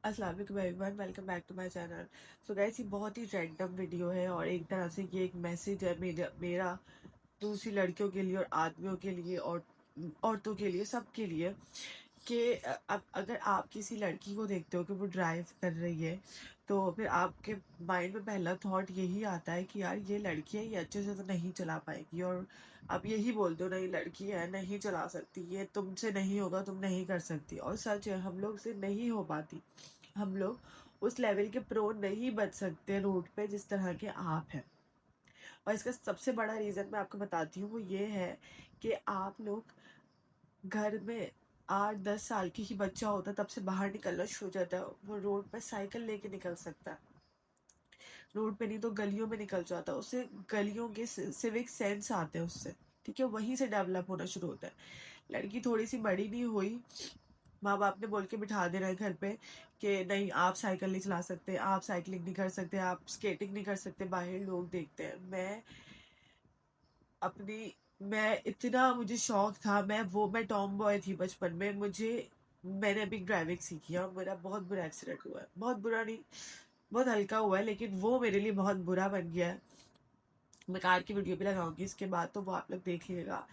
अस्सलाम वालेकुम everyone, welcome back to my channel. So guys, ये बहुत ही रैंडम वीडियो है और एक तरह से ये एक मैसेज है मेरा दूसरी लड़कियों के लिए और आदमियों के लिए और औरतों के लिए, सबके लिए कि अब अगर आप किसी लड़की को देखते हो कि वो ड्राइव कर रही है, तो फिर आपके माइंड में पहला थॉट यही आता है कि यार ये लड़की है, ये अच्छे से तो नहीं चला पाएगी। और आप यही बोलते हो नहीं, लड़की है नहीं चला सकती, ये तुमसे नहीं होगा, तुम नहीं कर सकती। और सच है, हम लोग से नहीं हो पाती। हम लोग उस लेवल के प्रो नहीं बच सकते रोड पे जिस तरह के आप हैं। और इसका सबसे बड़ा रीज़न मैं आपको बताती हूँ, वो ये है कि आप लोग घर में 8-10 साल की ही बच्चा होता है तब से बाहर निकलना शुरू हो जाता है। वो रोड पे साइकिल लेके निकल सकता है, रोड पे नहीं तो गलियों में निकल जाता है। उससे गलियों के सिविक सेंस आते हैं उससे, ठीक है, वहीं से डेवलप होना शुरू होता है। लड़की थोड़ी सी बड़ी नहीं हुई, माँ बाप ने बोल के बिठा दे रहे हैं घर पे कि नहीं आप साइकिल नहीं चला सकते, आप साइकिलिंग नहीं कर सकते, आप स्केटिंग नहीं कर सकते। बाहर लोग देखते हैं। अपनी मैं इतना मुझे शौक था, मैं टॉम बॉय थी बचपन में। मैंने अभी ड्राइविंग सीखी है और मेरा बहुत बुरा एक्सीडेंट हुआ है। बहुत बुरा नहीं, बहुत हल्का हुआ है, लेकिन वो मेरे लिए बहुत बुरा बन गया है। मैं कार की वीडियो भी लगाऊंगी इसके बाद, तो वो आप लोग देख लीजिएगा।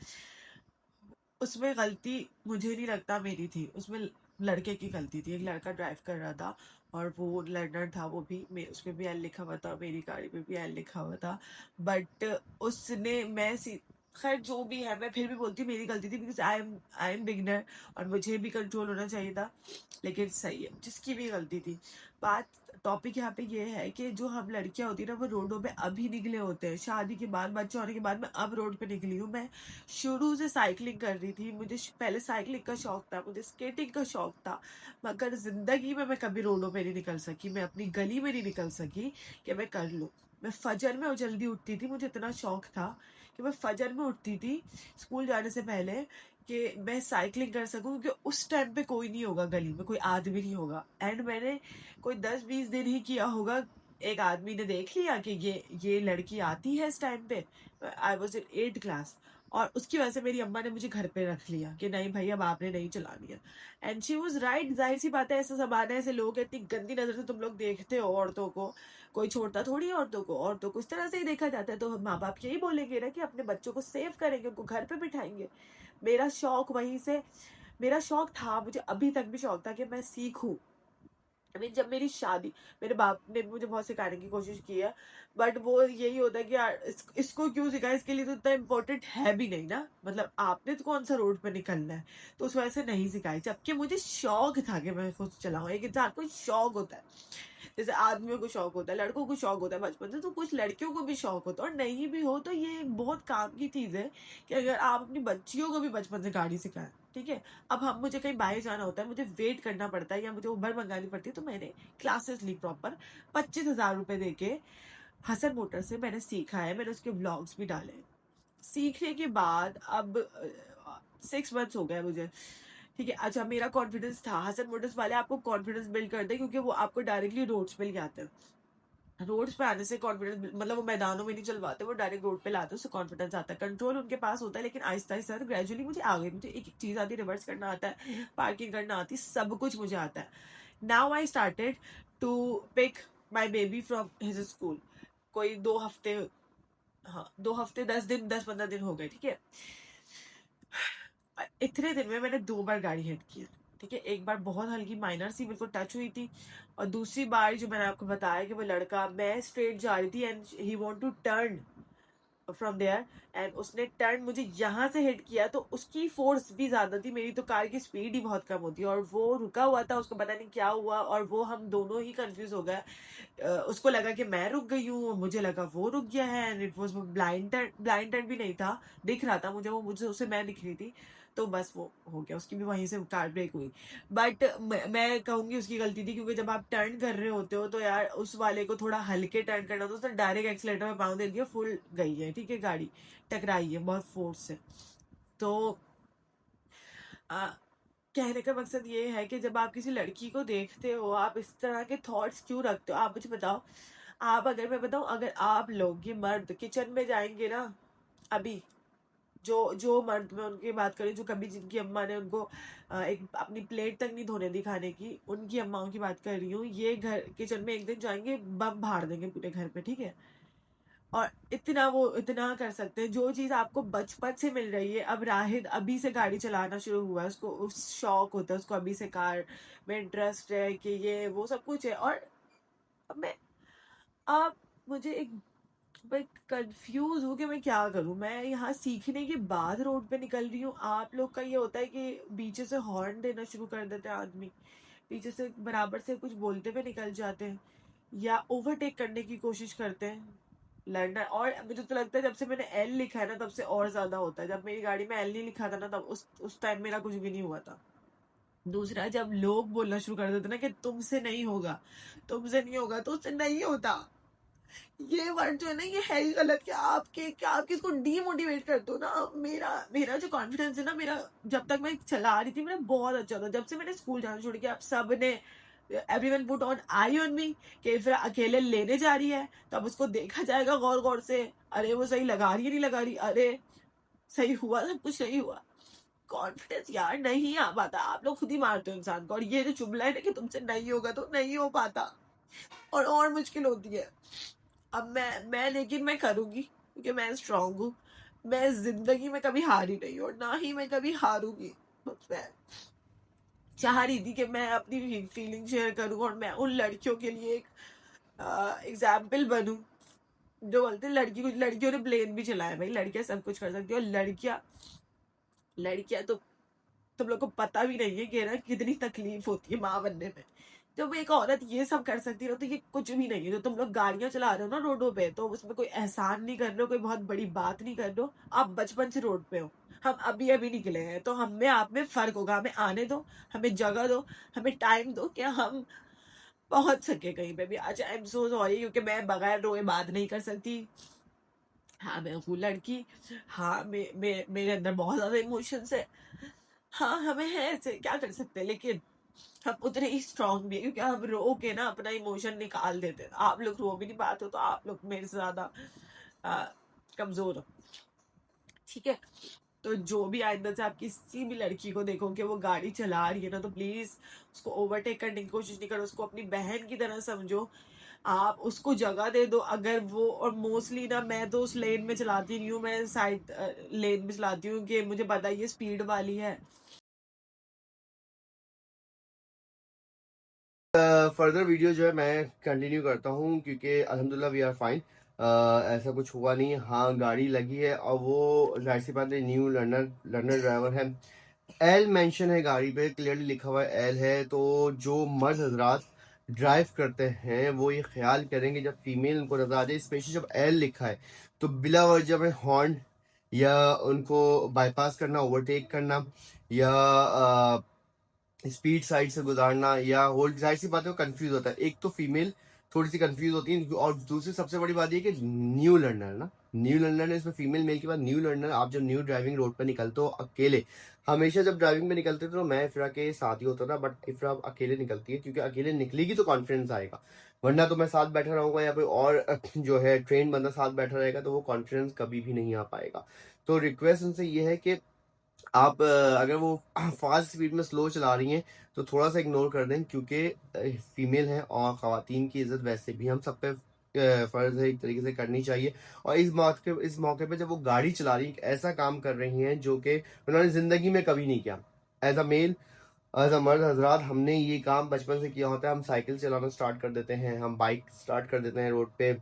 उसमें गलती मुझे नहीं लगता मेरी थी, उसमें लड़के की गलती थी। एक लड़का ड्राइव कर रहा था और वो लर्नर था, वो भी उसमें भी एल लिखा हुआ था, मेरी गाड़ी पे भी एल लिखा हुआ था। बट उसने मैं सी खैर जो भी है, मैं फिर भी बोलती हूँ मेरी गलती थी, बिकॉज आई एम बिगनर और मुझे भी कंट्रोल होना चाहिए था। लेकिन सही है, जिसकी भी गलती थी। बात टॉपिक यहाँ पे ये है कि जो हम लड़कियां होती है ना, वो रोडों पे अभी निकले होते हैं। शादी के बाद, बच्चे होने के बाद मैं अब रोड पे निकली हूँ। मैं शुरू से साइकिलिंग कर रही थी, मुझे पहले साइकिलिंग का शौक था, मुझे स्केटिंग का शौक था। मगर जिंदगी में मैं कभी रोडों पे नहीं निकल सकी, मैं अपनी गली में नहीं निकल सकी कि मैं कर लूँ। मैं फजर में जल्दी उठती थी, मुझे इतना शौक था कि मैं फजर में उठती थी स्कूल जाने से पहले कि मैं साइकिलिंग कर सकूं, क्योंकि उस टाइम पे कोई नहीं होगा गली में, कोई आदमी नहीं होगा। एंड मैंने कोई 10-20 दिन ही किया होगा, एक आदमी ने देख लिया कि ये लड़की आती है इस टाइम पे। I was in 8th class, और उसकी वजह से मेरी अम्मा ने मुझे घर पे रख लिया कि नहीं भाई अब आपने नहीं चलानी है। And she was right. जाहिर सी बात है, ऐसा जमाना है, ऐसे लोग हैं, इतनी गंदी नजर से तुम लोग देखते हो औरतों को। कोई छोड़ता थोड़ी है औरतों को, औरतों को इस तरह से ही देखा जाता है। तो माँ बाप यही बोलेंगे ना कि अपने बच्चों को सेव करेंगे, उनको घर पे बिठाएंगे। मेरा शौक वहीं से, मेरा शौक था, मुझे अभी तक भी शौक था कि मैं सीखूं। I mean, जब मेरी शादी, मेरे बाप ने मुझे बहुत सिखाने की कोशिश की है, बट वो यही होता है कि यार इसको क्यों सिखाया, इसके लिए तो इतना इम्पोर्टेंट है भी नहीं ना। मतलब आपने तो कौन सा रोड पे निकलना है, तो उस वजह से नहीं सिखाई। जबकि मुझे शौक था कि मैं खुद चलाऊं। एक इंसान को शौक होता है, जैसे आदमियों को शौक होता है, लड़कों को शौक होता है बचपन से, तो कुछ लड़कियों को भी शौक होता है। और नहीं भी हो तो ये एक बहुत काम की चीज है कि अगर आप अपनी बच्चियों को भी बचपन से गाड़ी सिखाएं, ठीक है। अब हम मुझे कहीं बाहर जाना होता है, मुझे वेट करना पड़ता है या मुझे उबर मंगानी पड़ती है, तो मैंने क्लासेस ली प्रॉपर 25,000 रुपए दे के। हसन मोटर से मैंने सीखा है, मैंने उसके ब्लॉग्स भी डाले हैं। सीखने के बाद अब 6 मंथ्स हो गया मुझे, ठीक है। अच्छा, मेरा कॉन्फिडेंस था, हसन मोटर्स वाले आपको कॉन्फिडेंस बिल्ड करते हैं क्योंकि वो आपको डायरेक्टली रोड्स पे ले आते हैं। रोड्स पे आने से कॉन्फिडेंस, मतलब वो मैदानों में नहीं चलवाते, वो डायरेक्ट रोड पे लाते हैं, उससे कॉन्फिडेंस आता है। कंट्रोल उनके पास होता है, लेकिन आहिस्ता आहिस्ता ग्रेजुअली मुझे आ गई। मुझे एक एक चीज आती, रिवर्स करना आता है, पार्किंग करना आती, सब कुछ मुझे आता है। Now I started to pick my baby from his school. कोई 2 हफ्ते, हाँ 2 हफ्ते 10 दिन, 10-15 दिन हो गए, ठीक है। इतने दिन में मैंने 2 बार गाड़ी हिट की है, ठीक है। एक बार बहुत हल्की माइनर सी बिल्कुल टच हुई थी, और दूसरी बार जो मैंने आपको बताया कि वो लड़का, मैं स्ट्रेट जा रही थी and he want to turn from there, and उसने टर्न मुझे यहाँ से हिट किया। तो उसकी फोर्स भी ज्यादा थी, मेरी तो कार की स्पीड ही बहुत कम होती है, और वो रुका हुआ था, उसको पता नहीं क्या हुआ, और वो हम दोनों ही कंफ्यूज हो गए। उसको लगा कि मैं रुक गई हूँ, मुझे लगा वो रुक गया है, and it was blind turn. Blind turn भी नहीं था, दिख रहा था मुझे, वो मुझे उसे मैं दिख रही थी। तो बस वो हो गया, उसकी भी वहीं से कार ब्रेक हुई। बट मैं कहूंगी उसकी गलती थी, क्योंकि जब आप टर्न कर रहे होते हो तो यार उस वाले को थोड़ा हल्के टर्न करना होता है, उसने डायरेक्ट एक्सीलेटर में पाँव दे दिया, फुल गई है, ठीक है, गाड़ी टकराई है बहुत फोर्स से। तो आ, कहने का मकसद ये है कि जब आप किसी लड़की को देखते हो, आप इस तरह के थॉट्स क्यों रखते हो? आप मुझे बताओ। आप, अगर मैं बताऊं, अगर आप लोग, ये मर्द किचन में जाएंगे ना अभी, जो जो मर्द मैं उनकी बात करी जो कभी जिनकी अम्मा ने उनको एक अपनी प्लेट तक नहीं धोने दी खाने की, उनकी अम्माओं की बात कर रही हूँ। ये घर किचन में एक दिन जाएंगे, बम फाड़ देंगे पूरे घर पे, ठीक है। और इतना वो इतना कर सकते हैं। जो चीज आपको बचपन से मिल रही है, अब राहिद अभी से गाड़ी चलाना शुरू हुआ है, उसको उस शौक होता है, उसको अभी से कार में इंटरेस्ट है कि ये वो सब कुछ है। और अब मैं आप मुझे एक मैं कंफ्यूज हूँ कि मैं क्या करूँ। मैं यहाँ सीखने के बाद रोड पे निकल रही हूँ। आप लोग का ये होता है कि पीछे से हॉर्न देना शुरू कर देते हैं आदमी, पीछे से बराबर से कुछ बोलते हुए निकल जाते हैं, या ओवरटेक करने की कोशिश करते हैं, लड़ना। और मुझे तो लगता है जब से मैंने एल लिखा है ना, तब से और ज्यादा होता है। जब मेरी गाड़ी में एल नहीं लिखा था ना, तब उस टाइम मेरा कुछ भी नहीं हुआ था। दूसरा, जब लोग बोलना शुरू कर देते ना कि तुमसे नहीं होगा, तुमसे नहीं होगा, तो उससे नहीं होता। ये वर्ड जो है ना, ये है ही गलत। क्या आप किसको डीमोटिवेट करते हो ना। मेरा मेरा जो कॉन्फिडेंस है ना, मेरा जब तक मैं चला रही थी मेरा बहुत अच्छा था। जब से मैंने स्कूल जाना छोड़ के, आप सब ने everyone put on I on me कि फिर अकेले लेने जा रही है, तब उसको देखा जाएगा गौर गौर से। अरे वो सही लगा रही है नहीं लगा रही, अरे सही हुआ, सब कुछ सही हुआ। कॉन्फिडेंस यार नहीं आ पाता। आप लोग खुद ही मारते हो इंसान को। और ये जो जुमला है ना कि तुमसे नहीं होगा, तो नहीं हो पाता। और मुश्किल होती है। अब मैं लेकिन मैं करूंगी, क्योंकि मैं स्ट्रांग हूँ। मैं जिंदगी में कभी हारी नहीं, और ना ही मैं कभी हारूंगी। बस मैं चाह रही थी कि मैं अपनी फीलिंग शेयर करूं, और मैं उन लड़कियों के लिए एक एग्जाम्पल बनूं जो बोलते हैं लड़की कुछ। लड़कियों ने प्लेन भी चलाया भाई, लड़कियां सब कुछ कर सकती है। और लड़कियां लड़कियां तो तुम लोग को पता भी नहीं है कि ना कितनी तकलीफ होती है माँ बनने में। जब एक औरत ये सब कर सकती है ना, तो ये कुछ भी नहीं है। जो तुम लोग गाड़ियां चला रहे हो ना रोडों पे, तो उसमें कोई एहसान नहीं कर रहे हो, कोई बहुत बड़ी बात नहीं कर रहे हो। आप बचपन से रोड पे हो, हम अभी अभी निकले हैं, तो हम में आप में फर्क होगा। हमें आने दो, हमें जगह दो, हमें टाइम दो कि हम पहुंच सके कहीं पे भी। अच्छा, आई एम सो सॉरी, क्योंकि मैं बगैर रोए बात नहीं कर सकती। हाँ, मैं हूँ लड़की। हाँ, मेरे अंदर बहुत ज्यादा इमोशंस है। हाँ, हमें है ऐसे, क्या कर सकते हैं। लेकिन हम उतने ही स्ट्रांग भी है, क्योंकि हम रो के ना अपना इमोशन निकाल देते हैं। आप लोग रो भी नहीं पाते हो, तो आप लोग मेरे से ज्यादा आ, कमजोर हो, ठीक है। तो जो भी आइंदा से आप किसी भी लड़की को देखो कि वो गाड़ी चला रही है ना, तो प्लीज उसको ओवरटेक करने की कोशिश नहीं करो। उसको अपनी बहन की तरह समझो। आप उसको जगह दे दो अगर वो। और मोस्टली ना, मैं तो उस लेन में चलाती नहीं हूँ, मैं साइड लेन में चलाती हूँ कि मुझे पता है ये स्पीड वाली है। फर्दर वीडियो जो है मैं कंटिन्यू करता हूँ क्योंकि अल्हम्दुलिल्लाह वी आर फाइन। ऐसा कुछ हुआ नहीं। हाँ, गाड़ी लगी है और वो जाहिर सी बात है न्यू लर्नर लर्नर ड्राइवर है। एल मेंशन है गाड़ी पे, क्लियरली लिखा हुआ है एल है। तो जो मर्द हजरात ड्राइव करते हैं वो ये ख्याल करेंगे जब फीमेल उनको नजर आ जाए, स्पेशली जब एल लिखा है, तो बिला वजह में हॉर्न या उनको बाईपास करना, ओवरटेक करना, या स्पीड साइड से गुजारना, या होल्ड, जाहिर सी बात है कंफ्यूज होता है। एक तो फीमेल थोड़ी सी कंफ्यूज होती है, और दूसरी सबसे बड़ी बात ये कि न्यू लर्नर ना, न्यू लर्नर ने इसमें फीमेल मेल के बाद न्यू लर्नर। आप जब न्यू ड्राइविंग रोड पर निकलते हो अकेले, हमेशा जब ड्राइविंग में निकलते थे तो मैं इफ्रा के साथ ही होता था, बट इफ्रा अब अकेले निकलती है क्योंकि अकेले निकलेगी तो कॉन्फिडेंस आएगा। वरना तो मैं साथ बैठा रहूंगा या कोई और जो है ट्रेन बंदा साथ बैठा रहेगा, तो वो कॉन्फिडेंस कभी भी नहीं आ पाएगा। तो रिक्वेस्ट उनसे ये है कि आप अगर वो फास्ट स्पीड में स्लो चला रही हैं तो थोड़ा सा इग्नोर कर दें, क्योंकि फीमेल है और ख़वातीन की इज्जत वैसे भी हम सब पे फर्ज है एक तरीके से करनी चाहिए। और इस मौके पे जब वो गाड़ी चला रही हैं, ऐसा काम कर रही हैं जो कि उन्होंने ज़िंदगी में कभी नहीं किया। As a male, as a मर्द हजरात, हमने ये काम बचपन से किया होता है। हम साइकिल चलाना स्टार्ट कर देते हैं, हम बाइक स्टार्ट कर देते हैं रोड पे,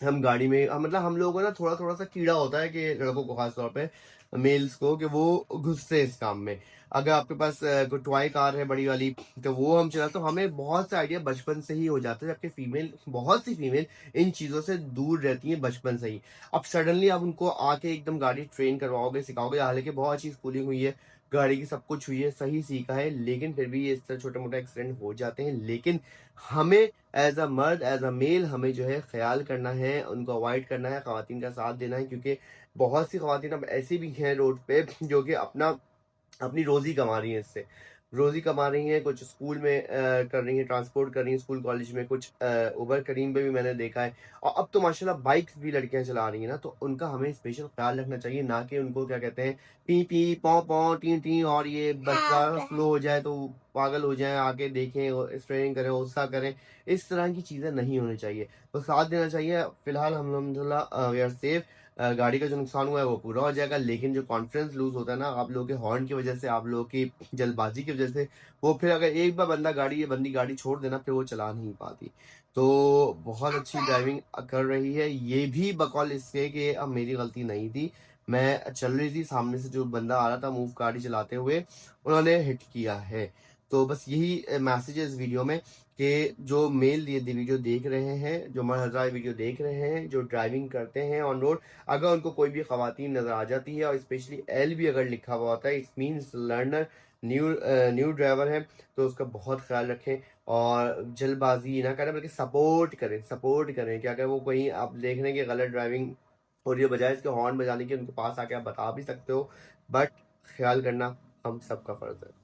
हम गाड़ी में मतलब हम लोगों को ना थोड़ा थोड़ा सा कीड़ा होता है कि लड़कों को खास तौर पे, मेल्स को, कि वो घुसते हैं इस काम में। अगर आपके पास कोई टॉय कार है बड़ी वाली, तो वो हम चला, तो हमें बहुत से आइडिया बचपन से ही हो जाते हैं, जबकि फीमेल, बहुत सी फीमेल इन चीज़ों से दूर रहती हैं बचपन से ही। अब सडनली आप उनको आके एकदम गाड़ी ट्रेन करवाओगे, सिखाओगे, हालांकि बहुत अच्छी स्कूलिंग हुई है, गाड़ी की सब कुछ हुई है, सही सीखा है, लेकिन फिर भी ये इस तरह छोटे मोटे एक्सीडेंट हो जाते हैं। लेकिन हमें एज अ मर्द, एज अ मेल, हमें जो है ख्याल करना है, उनको अवॉइड करना है, खवातीन का साथ देना है, क्योंकि बहुत सी खवातीन अब ऐसी भी हैं रोड पे जो कि अपनी रोजी कमा रही हैं इससे। रोजी कमा रही हैं, कुछ स्कूल में कर रही हैं, ट्रांसपोर्ट कर रही हैं स्कूल कॉलेज में, कुछ उबर करीम पे भी मैंने देखा है। और अब तो माशाल्लाह बाइक्स भी लड़कियां चला रही हैं ना, तो उनका हमें स्पेशल ख्याल रखना चाहिए, ना कि उनको क्या कहते हैं पी पी पौ पौ टी टी, और ये बच्चा स्लो हो जाए तो पागल हो जाए, आके देखें, स्ट्रेनिंग करें, गुस्सा करें, इस तरह की चीज़ें नहीं होनी चाहिए। तो साथ देना चाहिए। फिलहाल हम अल्हम्दुलिल्लाह वी आर सेफ। गाड़ी का जो नुकसान हुआ है वो पूरा हो जाएगा, लेकिन जो कॉन्फिडेंस लूज होता है ना आप लोगों के हॉर्न की वजह से, आप लोगों की जल्दबाजी की वजह से, वो फिर अगर एक बार बंदी गाड़ी छोड़ देना फिर वो चला नहीं पाती। तो बहुत अच्छी ड्राइविंग कर रही है, ये भी बकौल इसके कि अब मेरी गलती नहीं थी। मैं चल रही थी, सामने से जो बंदा आ रहा था मूव गाड़ी चलाते हुए, उन्होंने हिट किया है। तो बस यही मैसेज है इस वीडियो में कि जो मेल ये वीडियो देख रहे हैं, जो मर्द हज़रात वीडियो देख रहे हैं, जो ड्राइविंग करते हैं ऑन रोड, अगर उनको कोई भी खवातीन नजर आ जाती है और स्पेशली एल भी अगर लिखा हुआ होता है, it means learner, new driver है, तो उसका बहुत ख्याल रखें और जल्दबाजी ना करें, बल्कि सपोर्ट करें कि अगर वो कोई आप देख रहे हैं कि गलत ड्राइविंग और ये बजाय इसके हॉर्न बजाने के उनके पास आके आप बता भी सकते हो, बट ख्याल करना हम सबका फर्ज है।